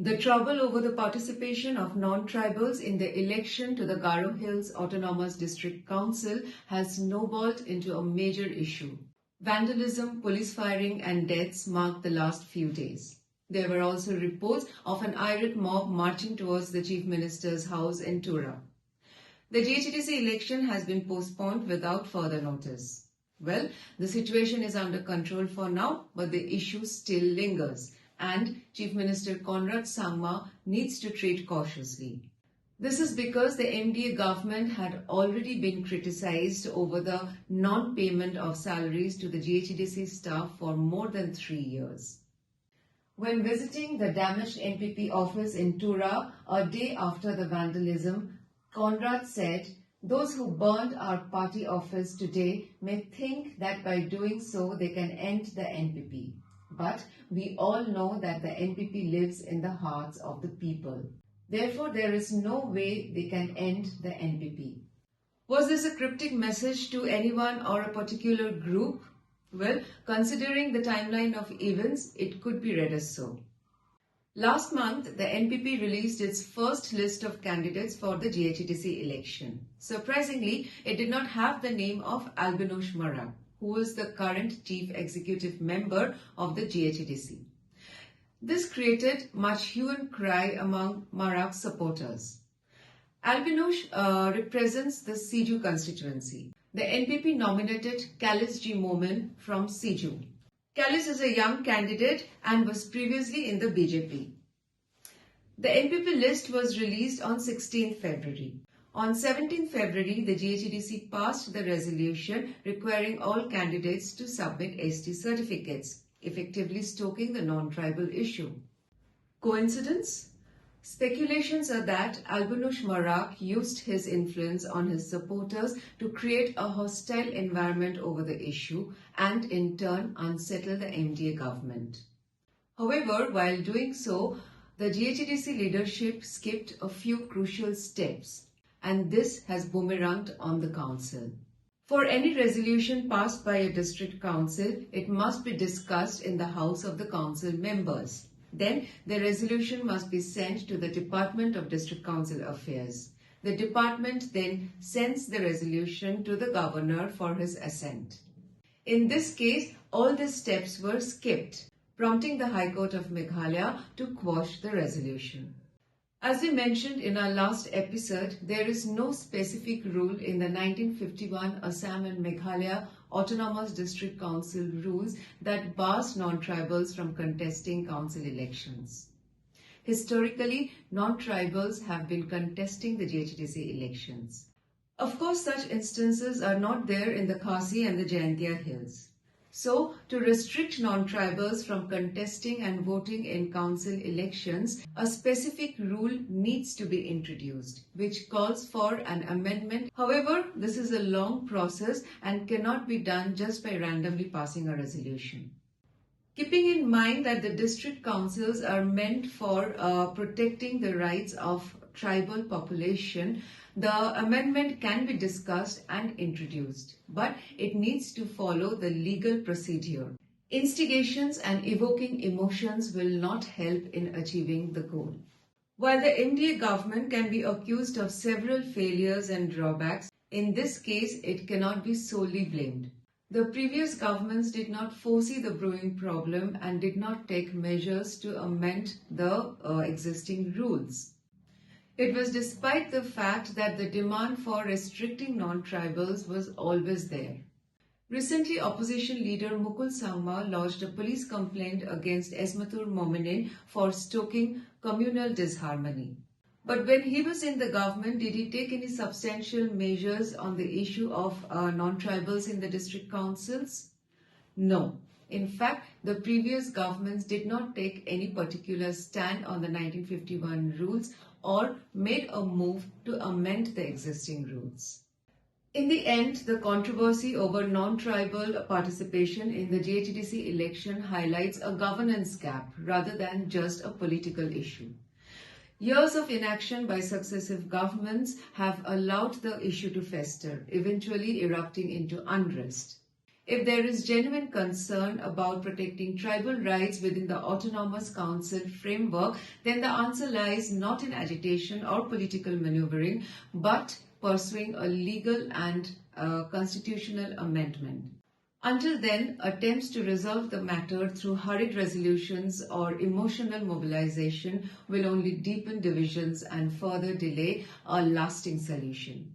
The trouble over the participation of non-tribals in the election to the Garo Hills Autonomous District Council has snowballed into a major issue. Vandalism, police firing and deaths marked the last few days. There were also reports of an irate mob marching towards the Chief Minister's house in Tura. The GHADC election has been postponed without further notice. Well, the situation is under control for now, but the issue still lingers, and Chief Minister Conrad Sangma needs to tread cautiously. This is because the MDA government had already been criticized over the non-payment of salaries to the GHADC staff for more than 3 years. When visiting the damaged NPP office in Tura a day after the vandalism, Conrad said, "Those who burned our party office today may think that by doing so they can end the NPP. But we all know that the NPP lives in the hearts of the people. Therefore, there is no way they can end the NPP." Was this a cryptic message to anyone or a particular group? Well, considering the timeline of events, it could be read as so. Last month, the NPP released its first list of candidates for the GHADC election. Surprisingly, it did not have the name of Albinush Marak, who is the current chief executive member of the GHADC. This created much hue and cry among Marak's supporters. Albinush represents the Siju constituency. The NPP nominated Calis G Momin from Siju. Calis is a young candidate and was previously in the BJP. The NPP list was released on 16 February. On 17 February, the GHADC passed the resolution requiring all candidates to submit ST certificates, effectively stoking the non-tribal issue. Coincidence? Speculations are that Albinush Marak used his influence on his supporters to create a hostile environment over the issue and in turn unsettle the MDA government. However, while doing so, the GHADC leadership skipped a few crucial steps, and this has boomeranged on the council. For any resolution passed by a district council, it must be discussed in the house of the council members. Then, the resolution must be sent to the Department of District Council Affairs. The department then sends the resolution to the governor for his assent. In this case, all the steps were skipped, prompting the High Court of Meghalaya to quash the resolution. As we mentioned in our last episode, there is no specific rule in the 1951 Assam and Meghalaya Autonomous District Council rules that bars non-tribals from contesting council elections. Historically, non-tribals have been contesting the GHADC elections. Of course, such instances are not there in the Khasi and the Jaintia Hills. So, to restrict non-tribals from contesting and voting in council elections, a specific rule needs to be introduced, which calls for an amendment. However, this is a long process and cannot be done just by randomly passing a resolution. Keeping in mind that the district councils are meant for protecting the rights of tribal population, the amendment can be discussed and introduced, but it needs to follow the legal procedure. Instigations and evoking emotions will not help in achieving the goal. While the MDA government can be accused of several failures and drawbacks, in this case it cannot be solely blamed. The previous governments did not foresee the brewing problem and did not take measures to amend the existing rules. It was despite the fact that the demand for restricting non-tribals was always there. Recently, opposition leader Conrad Sangma lodged a police complaint against Esmatur Momin for stoking communal disharmony. But when he was in the government, did he take any substantial measures on the issue of non-tribals in the district councils? No. In fact, the previous governments did not take any particular stand on the 1951 rules or made a move to amend the existing rules. In the end, the controversy over non-tribal participation in the GHADC election highlights a governance gap rather than just a political issue. Years of inaction by successive governments have allowed the issue to fester, eventually erupting into unrest. If there is genuine concern about protecting tribal rights within the Autonomous Council framework, then the answer lies not in agitation or political maneuvering, but pursuing a legal and constitutional amendment. Until then, attempts to resolve the matter through hurried resolutions or emotional mobilization will only deepen divisions and further delay a lasting solution.